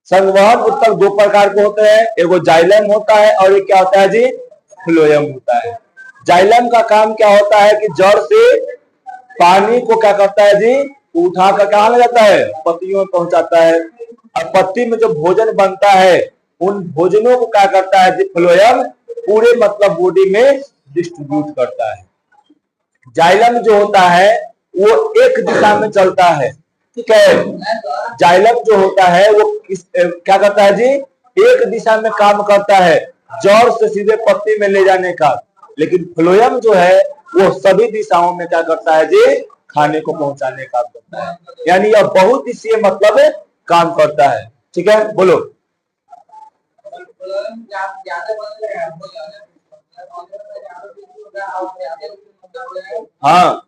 Speaker 1: संवहन उत्तक दो प्रकार के होते हैं, एगो जाइलम होता है और एक क्या होता है जी? फ्लोएम होता है। जाइलम का काम क्या होता है कि जड़ से पानी को क्या करता है जी? उठा कर कहाँ ले जाता है? पत्तियों में पहुंचाता है, और पत्ती में जो भोजन बनता है उन भोजनों को क्या करता है जी? फ्लोएम पूरे मतलब बॉडी में डिस्ट्रीब्यूट करता है। जाइलम जो होता है वो एक दिशा में चलता है, ठीक है। जाइलम जो होता है वो क्या करता है जी? एक दिशा में काम करता है, जड़ से सीधे पत्ती में ले जाने का। लेकिन फ्लोएम जो है वो सभी दिशाओं में क्या करता है जी? खाने को पहुंचाने का करता है। यानी यह बहुत ही मतलब काम करता है, ठीक है। बोलो, हाँ,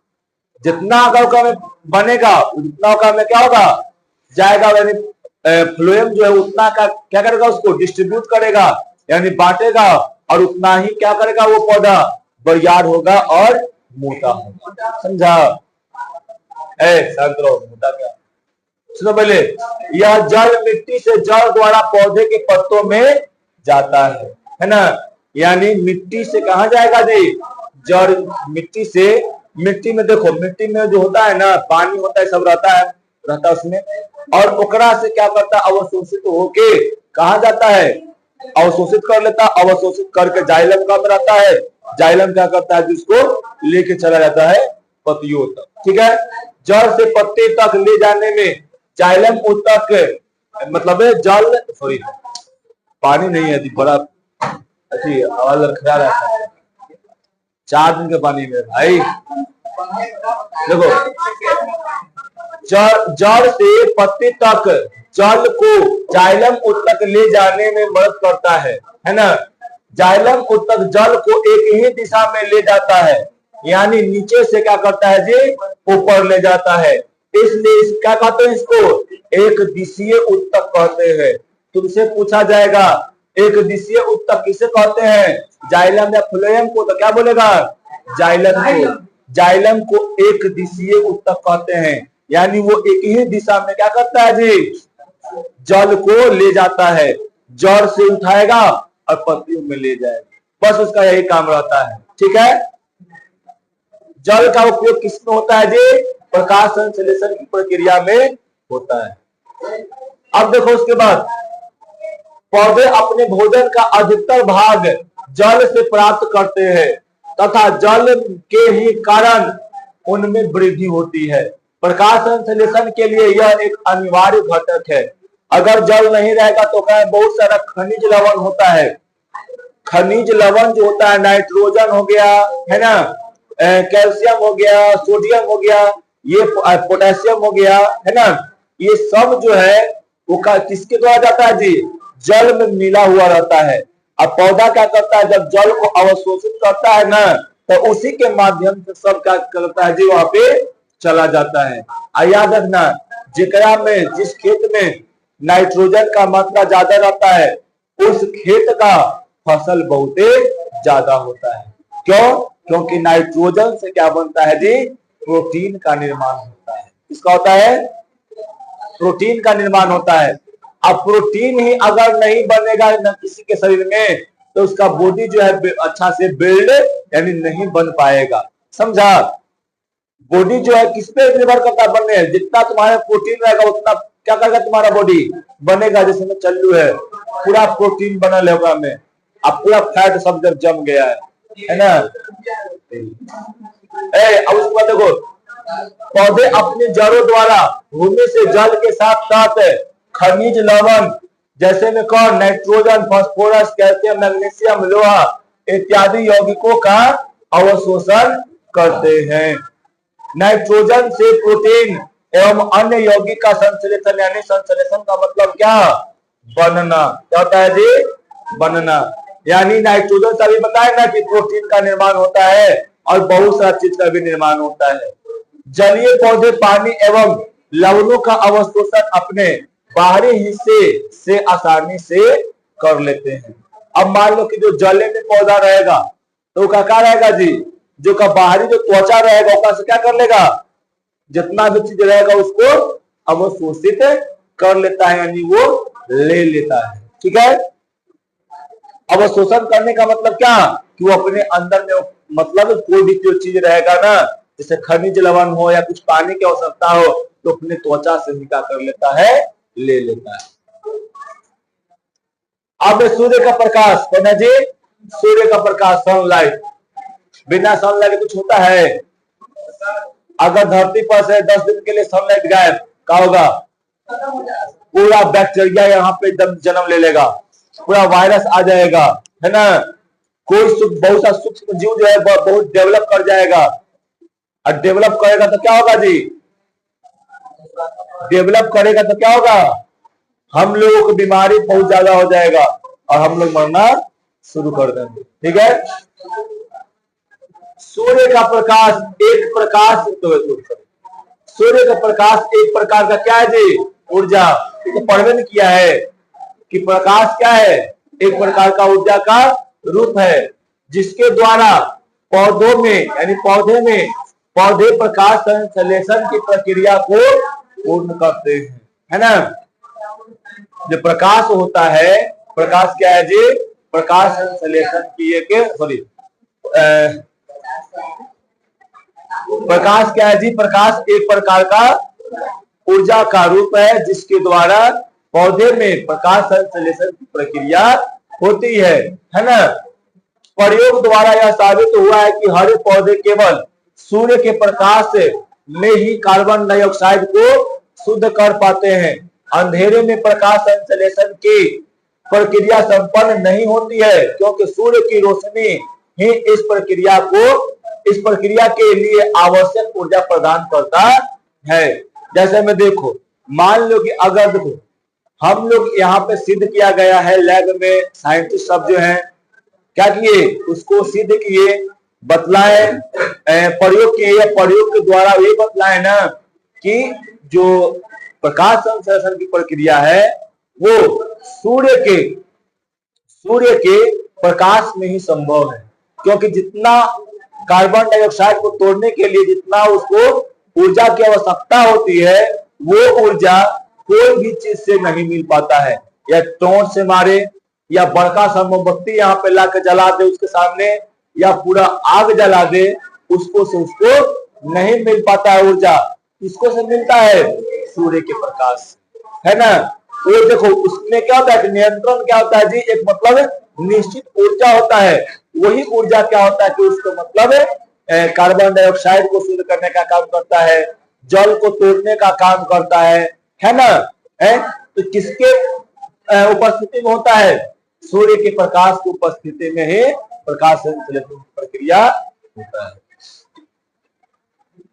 Speaker 1: जितना अगर में बनेगा उतना का में क्या होगा? जाएगा। यानी फ्लोएम जो है उतना का क्या करेगा? उसको डिस्ट्रीब्यूट करेगा, यानी बांटेगा, और उतना ही क्या करेगा? वो पौधा बरियार होगा और मोटा होगा, समझा। शांत रहो, मोटा क्या? सुनो पहले, यह जल मिट्टी से जड़ द्वारा पौधे के पत्तों में जाता है ना। यानी मिट्टी से कहा जाएगा जी? जड़ मिट्टी से मिट्टी में देखो, मिट्टी में जो होता है ना, पानी होता है, सब रहता है उसमें, और ओकरा से क्या करता है, अवशोषित होके कहा जाता है, अवशोषित कर लेता, अवशोषित करके जाइलम का रहता है, जाइलम क्या करता है, जिसको लेके चला जाता है पत्तियों तक। ठीक है, जड़ से पत्ते तक ले जाने में जाइलम उत्तक मतलब है जल, सॉरी पानी नहीं है, बड़ा अच्छी हवा लड़खड़ा रहता है, 4 दिन के पानी में भाई। देखो, जड़ से पत्ते तक जल को जाइलम उत्तक ले जाने में मदद करता है ना। जाइलम उत्तक जल को एक ही दिशा में ले जाता है, यानी नीचे से क्या करता है जी, ऊपर ले जाता है, इसलिए क्या कहते हैं इसको, एक दिशीय उत्तक कहते हैं। तुमसे पूछा जाएगा एक दिशीय उत्तक किसे कहते हैं, जाइलम या फ्लोएम को, तो क्या बोलेगा, जाइलम को। जाइलम को एक दिशीय उत्तक कहते हैं, यानी वो एक ही दिशा में क्या करता है जी, जल को ले जाता है, जड़ से उठाएगा और पत्तियों में ले जाएगा, बस उसका यही काम रहता है। ठीक है, जल का उपयोग किसमें होता है जी, प्रकाश संश्लेषण की प्रक्रिया में होता है। अब देखो उसके बाद, पौधे अपने भोजन का अधिकतर भाग जल से प्राप्त करते हैं तथा जल के ही कारण उनमें वृद्धि होती है। प्रकाश संश्लेषण के लिए यह एक अनिवार्य घटक है। अगर जल नहीं रहेगा तो क्या, बहुत सारा खनिज लवण होता है, खनिज लवण जो होता है, नाइट्रोजन हो गया है ना, कैल्शियम हो गया, सोडियम हो गया, ये पोटेशियम हो गया है ना, ये सब जो है वो किसके द्वारा जाता है जी, जल में मिला हुआ रहता है। अब पौधा क्या करता है, जब जल को अवशोषित करता है ना, तो उसी के माध्यम से सब क्या करता है जी, वहां पे चला जाता है। याद रखना, जिकरा में, जिस खेत में नाइट्रोजन का मात्रा ज्यादा रहता है, उस खेत का फसल बहुत ज्यादा होता है। क्यों, क्योंकि नाइट्रोजन से क्या बनता है जी, प्रोटीन का निर्माण होता है। किसका होता है, प्रोटीन का निर्माण होता है। अब प्रोटीन ही अगर नहीं बनेगा न किसी के शरीर में, तो उसका बॉडी जो है अच्छा से बिल्ड यानी नहीं बन पाएगा। समझा, बॉडी जो है किस पे निर्भर करता है बनने, जितना तुम्हारे प्रोटीन रहेगा उतना क्या करेगा तुम्हारा बॉडी बनेगा। जैसे में चल्लू है, पूरा प्रोटीन बनल है में, अब पूरा फैट सब जब जम गया है ना। अब उसके बाद देखो, पौधे अपनी जड़ों द्वारा भूमि से जल के साथ साथ खनिज लवण जैसे में कौन, नाइट्रोजन, फास्फोरस, कैल्शियम, मैग्नीशियम, लोहा इत्यादि यौगिकों का अवशोषण करते हैं। नाइट्रोजन से प्रोटीन एवं अन्य यौगिक का संश्लेषण, यानी संश्लेषण का मतलब क्या, बनना। क्या होता है जी, बनना। यानी नाइट्रोजन से अभी बताया ना कि प्रोटीन का निर्माण होता है और बहुत सारा चीज का भी निर्माण होता है। जलीय पौधे पानी एवं लवणों का अवशोषण अपने बाहरी हिस्से से आसानी से कर लेते हैं। अब मान लो कि जो जले में पौधा रहेगा तो क्या क्या रहेगा जी, जो का बाहरी जो त्वचा रहेगा उसका से क्या कर लेगा, जितना भी चीज रहेगा उसको अवशोषित कर लेता है, यानी वो ले लेता है। ठीक है, अवशोषण करने का मतलब क्या, कि वो अपने अंदर में, मतलब कोई भी जो चीज रहेगा ना, जैसे खनिज लवण हो या कुछ पानी की आवश्यकता हो, तो अपने त्वचा से निकाल कर लेता है, ले लेता है। अब सूर्य का प्रकाश, कहना जी, सूर्य का प्रकाश, सनलाइट, बिना सनलाइट कुछ होता है। अगर धरती पर से 10 दिन के लिए सनलाइट गायब, क्या होगा, पूरा बैक्टीरिया यहाँ पे जन्म ले लेगा, पूरा वायरस आ जाएगा, है ना, कोई बहुत सा सूक्ष्म जीव जो है बहुत डेवलप कर जाएगा। और डेवलप करेगा तो क्या होगा जी, डेवलप करेगा तो क्या होगा, हम लोगों को बीमारी बहुत ज्यादा हो जाएगा और हम लोग मरना शुरू कर देंगे। ठीक है, सूर्य का प्रकाश एक प्रकाश, सूर्य का प्रकाश एक प्रकार का क्या है जी, ऊर्जा। तो पढ़वे ने किया है कि प्रकाश क्या है, एक प्रकार का ऊर्जा का रूप है, जिसके द्वारा पौधों में, यानी पौधे में, पौधे प्रकाश संश्लेषण की प्रक्रिया को पूर्ण करते हैं, है ना। जो प्रकाश होता है, प्रकाश क्या है जी, प्रकाश संश्लेषण की एक, सॉरी प्रकाश क्या है जी? प्रकाश एक प्रकार का ऊर्जा का रूप है जिसके द्वारा पौधे में प्रकाश संश्लेषण की प्रक्रिया होती है ना। प्रयोग द्वारा यह साबित हुआ है कि हरे पौधे केवल सूर्य के प्रकाश में ही कार्बन डाइऑक्साइड को शुद्ध कर पाते हैं। अंधेरे में प्रकाश संश्लेषण की प्रक्रिया संपन्न नहीं होती है क्योंकि सूर्य की रोशनी ही इस प्रक्रिया के लिए आवश्यक ऊर्जा प्रदान करता है। जैसे में देखो, मान लो कि अगर देखो हम लोग यहाँ पे सिद्ध किया गया है, लैब में साइंटिस्ट सब जो है क्या किए, उसको सिद्ध किए, बतलाए, प्रयोग किए, या प्रयोग के द्वारा ये बतलाए ना कि जो प्रकाश संश्लेषण की प्रक्रिया है वो सूर्य के प्रकाश में ही संभव है। क्योंकि जितना कार्बन डाइऑक्साइड को तोड़ने के लिए जितना उसको ऊर्जा की आवश्यकता होती है वो ऊर्जा कोई भी चीज से नहीं मिल पाता है। या टॉर्च से मारे या बड़का सा मोमबत्ती यहाँ पे लाकर जला दे उसके सामने, या पूरा आग जला दे, उसको नहीं मिल पाता है ऊर्जा। किसको से मिलता है? सूर्य के प्रकाश, है ना। वो देखो उसमें क्या होता है, नियंत्रण क्या होता है जी, एक मतलब निश्चित ऊर्जा होता है। वही ऊर्जा क्या होता है कि उसको मतलब कार्बन डाइऑक्साइड को शुद्ध करने का काम करता है, जल को तोड़ने का काम करता है ना। तो किसके उपस्थिति में होता है? सूर्य के प्रकाश की उपस्थिति में ही प्रकाश संश्लेषण प्रक्रिया होता है।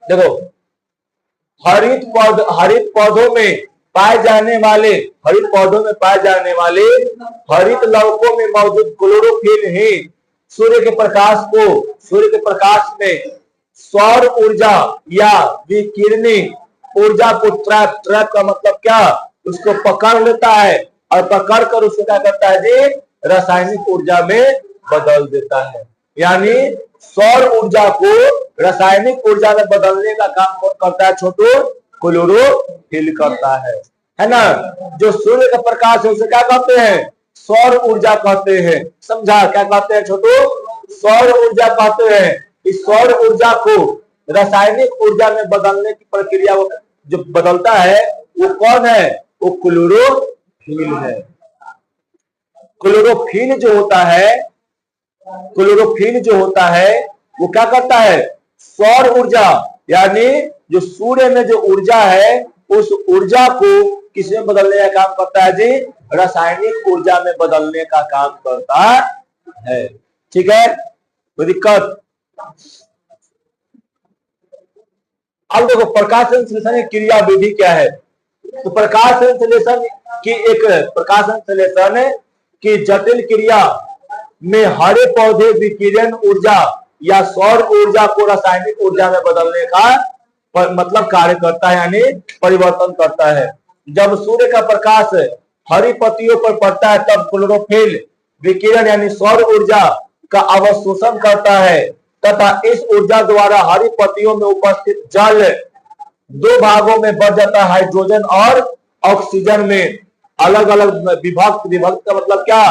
Speaker 1: देखो हरित पौधों में पाए जाने वाले हरित लवकों में मौजूद क्लोरोफिल ही सूर्य के प्रकाश में सौर ऊर्जा या विकिरणी ऊर्जा को ट्रैप का मतलब क्या, उसको पकड़ लेता है और पकड़ कर उसको क्या करता है जी, रासायनिक ऊर्जा में बदल देता है। यानी सौर ऊर्जा को रासायनिक ऊर्जा में बदलने का काम कौन करता है? छोटू, क्लोरोफिल करता है ना। जो सूर्य का प्रकाश है उसे क्या कहते हैं? सौर ऊर्जा कहते हैं। समझा? क्या कहते हैं छोटू? सौर ऊर्जा कहते हैं। इस सौर ऊर्जा को रासायनिक ऊर्जा में बदलने की प्रक्रिया जो बदलता है वो कौन है? वो क्लोरोफिल है। क्लोरोफिल जो होता है वो क्या करता है? सौर ऊर्जा, यानी जो सूर्य में जो ऊर्जा है उस ऊर्जा को किस में बदलने का काम करता है जी? रासायनिक ऊर्जा में बदलने का काम करता है। ठीक है, कोई दिक्कत? अब देखो प्रकाश संश्लेषण की क्रिया विधि क्या है। तो प्रकाश संश्लेषण की जटिल क्रिया में हरे पौधे विकिरण ऊर्जा या सौर ऊर्जा को रासायनिक ऊर्जा में बदलने का मतलब कार्य करता है, यानी परिवर्तन करता है। जब सूर्य का प्रकाश हरी पत्तियों पर पड़ता है तब क्लोरोफिल विकिरण यानी सौर ऊर्जा का अवशोषण करता है तथा इस ऊर्जा द्वारा हरी पत्तियों में उपस्थित जल दो भागों में बढ़ जाता है, हाइड्रोजन और ऑक्सीजन में। अलग अलग विभक्त का मतलब क्या?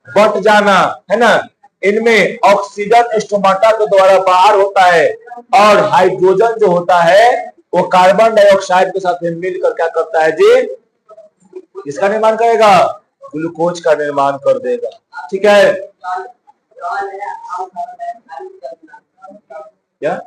Speaker 1: बट जाना, है ना। इनमें ऑक्सीजन स्टोमाटा के द्वारा बाहर होता है और हाइड्रोजन जो होता है वो कार्बन डाइऑक्साइड के साथ मिलकर क्या करता है जी? इसका निर्माण करेगा, ग्लूकोज का निर्माण कर देगा। ठीक है, क्या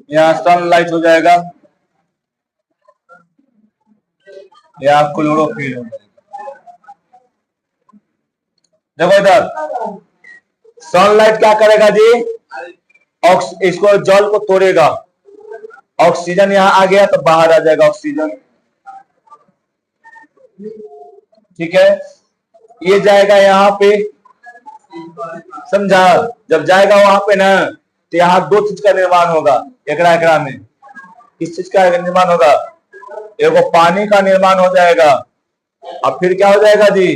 Speaker 1: यहाँ सनलाइट हो जाएगा, यहाँ क्लोरोफिल हो जाएगा। देखो इधर सनलाइट क्या करेगा जी? इसको जल को तोड़ेगा, ऑक्सीजन यहाँ आ गया तो बाहर आ जाएगा ऑक्सीजन। ठीक है, ये जाएगा यहाँ पे, समझा। जब जाएगा वहां पे ना तो यहाँ दो चीज का निर्माण होगा एकरा में। किस चीज का निर्माण होगा? एक पानी का निर्माण हो जाएगा और फिर क्या हो जाएगा जी?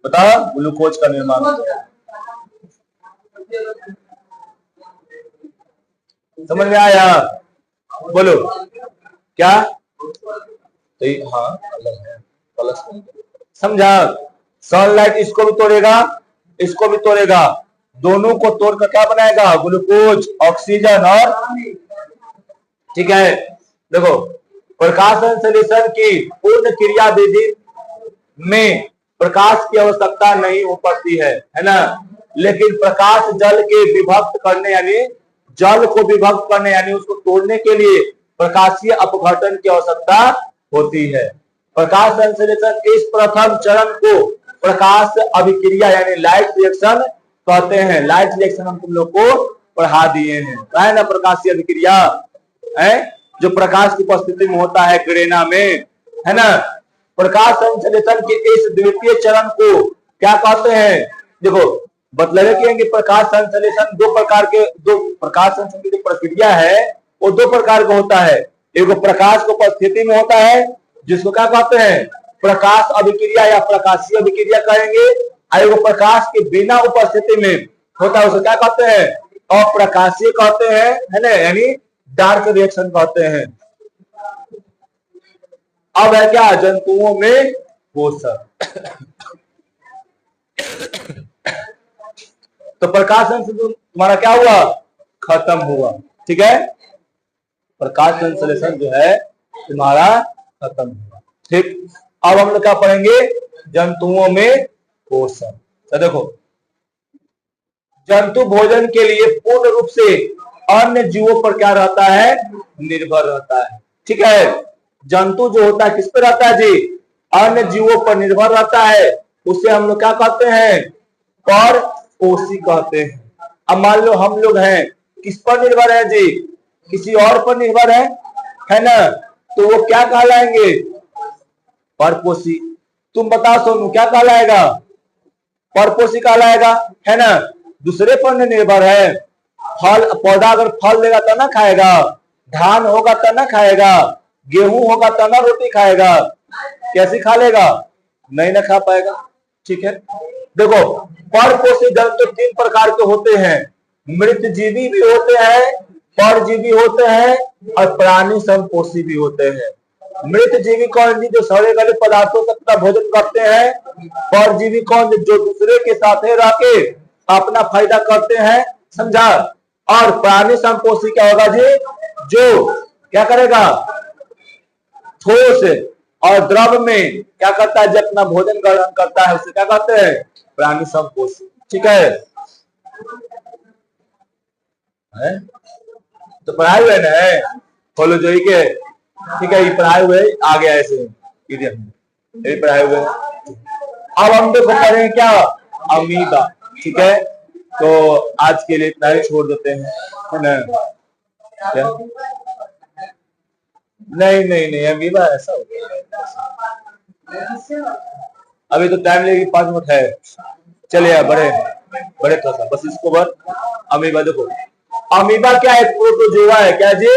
Speaker 1: बताओ, ग्लूकोज का निर्माण हो जाएगा। समझ में आया? बोलो क्या? तो हाँ अलग है, प्लस समझा? सनलाइट इसको भी तोड़ेगा, इसको भी तोड़ेगा, दोनों को तोड़कर क्या बनाएगा? ग्लूकोज, ऑक्सीजन और ठीक है। देखो प्रकाश संश्लेषण की पूर्ण क्रिया विधि में प्रकाश की आवश्यकता नहीं हो पड़ती है ना, लेकिन प्रकाश जल के विभक्त करने यानी जल को विभक्त करने यानी उसको तोड़ने के लिए प्रकाशीय अपघटन की आवश्यकता होती है। प्रकाश संश्लेषण के इस प्रथम चरण को प्रकाश अभिक्रिया यानी लाइट रिएक्शन कहते हैं। लाइट रिएक्शन हम तुम लोग को पढ़ा दिए हैं, है ना। प्रकाशीय अभिक्रिया है जो प्रकाश की उपस्थिति में होता है ग्रेना में, है ना। प्रकाश संश्लेषण के इस द्वितीय चरण को क्या कहते हैं? देखो बतलावे कि प्रकाश संश्लेषण दो प्रकाश संश्लेषण की जो प्रक्रिया है वो दो प्रकार का होता है। एक प्रकाश की उपस्थिति में होता है जिसको क्या कहते हैं? प्रकाश अभिक्रिया या प्रकाशीय अभिक्रिया कहेंगे। और प्रकाश के बिना उपस्थिति में होता है उसे क्या कहते हैं? अप्रकाशीय कहते हैं, है ना, यानी डार्क रिएक्शन कहते हैं। अब है क्या? जंतुओं में पोषण। तो प्रकाश संश्लेषण तुम्हारा क्या हुआ? खत्म हुआ, ठीक है। प्रकाश संश्लेषण जो है तुम्हारा खत्म हुआ, ठीक। अब हम लोग क्या पढ़ेंगे? जंतुओं में पोषण। तो देखो जंतु भोजन के लिए पूर्ण रूप से अन्य जीवों पर क्या रहता है? निर्भर रहता है, ठीक है। जंतु जो होता है किस पर रहता है जी? अन्य जीवों पर निर्भर रहता है। उसे हम लोग क्या कहते हैं? परपोषी कहते हैं। अब मान लो हम लोग हैं, किस पर निर्भर है जी? किसी और पर निर्भर है ना, तो वो क्या कहलाएंगे? परपोषी। तुम बताओ सोनू क्या कहलाएगा? परपोषी कहलाएगा, है ना। दूसरे पर निर्भर है। फल पौधा अगर फल देगा तो ना खाएगा, धान होगा तो ना खाएगा, गेहूं होगा तो ना रोटी खाएगा, कैसे खा लेगा? नहीं ना खा पाएगा, ठीक है। देखो परपोषी जंतु तो 3 प्रकार के होते हैं। मृतजीवी भी होते हैं, परजीवी होते हैं और प्राणी संपोषी भी होते हैं। मृतजीवी कौन जी? जो सड़े गले पदार्थों से अपना भोजन करते हैं। परजीवी कौन? जो दूसरे के साथ रह के अपना फायदा करते हैं, समझा। और प्राणी संपोषी क्या होगा जी? जो क्या करेगा? ठोस और द्रव में क्या करता है? जब अपना भोजन ग्रहण करता है उसे क्या कहते हैं? प्राणी संपोषी, ठीक है। तो पढ़ाई हुए ना फॉलो जो ही के, ठीक है। ये पढ़ाए हुए आ गया ऐसे ये पढ़ाए हुए। अब हम देखो पढ़ेंगे क्या? अमीबा, ठीक है। तो आज के लिए इतना ही छोड़ देते हैं, है ना। क्या? नहीं अमीबा ऐसा अभी तो टाइम लेगी, 5 मिनट है। चलिए बड़े थोड़ा सा बस इसको बस। अमीबा देखो, अमीबा क्या है? प्रोटोजोआ है। क्या जी?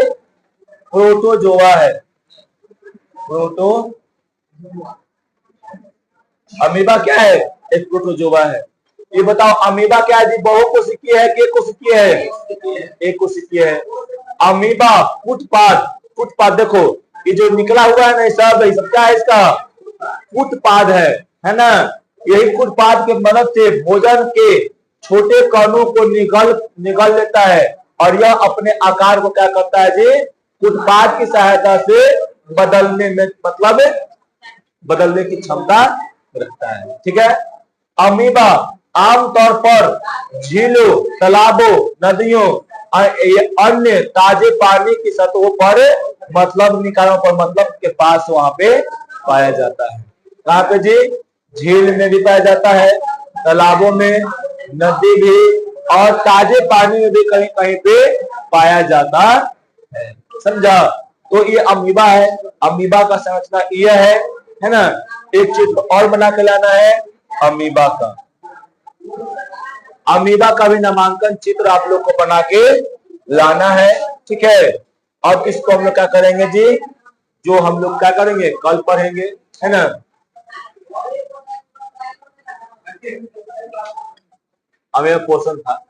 Speaker 1: प्रोटोजोआ है। अमीबा क्या है? एक प्रोटोजोआ है। ये बताओ अमीबा क्या है जी? बहुकोशिकीय है कि एक कोशिकीय है? एक कोशिकीय है। अमीबा फुटपाथ देखो ये जो निकला हुआ है ना, सब क्या है? इसका फुटपाथ है ना। यही फुटपाथ के मदद से भोजन के छोटे कणों को निगल लेता है और यह अपने आकार को क्या करता है जी? फुटपाथ की सहायता से बदलने में मतलब बदलने की क्षमता रखता है, ठीक है। अमीबा आमतौर पर झीलों, तालाबों, नदियों अन्य ताजे पानी की सतहों पर मतलब निकायों पर मतलब के पास वहां पे पाया जाता है। कहाँ पे जी? झील में भी पाया जाता है, तालाबों में, नदी भी और ताजे पानी में भी कहीं कहीं पे पाया जाता है, समझा। तो ये अमीबा है। अमीबा का संरचना यह है ना। एक चित्र और बना के लाना है अमीबा का। अमीबा का भी नामांकन चित्र आप लोग को बना के लाना है, ठीक है। और इसको हम लोग क्या करेंगे जी? जो हम लोग क्या करेंगे कल पढ़ेंगे, है ना। हमें पोषण था।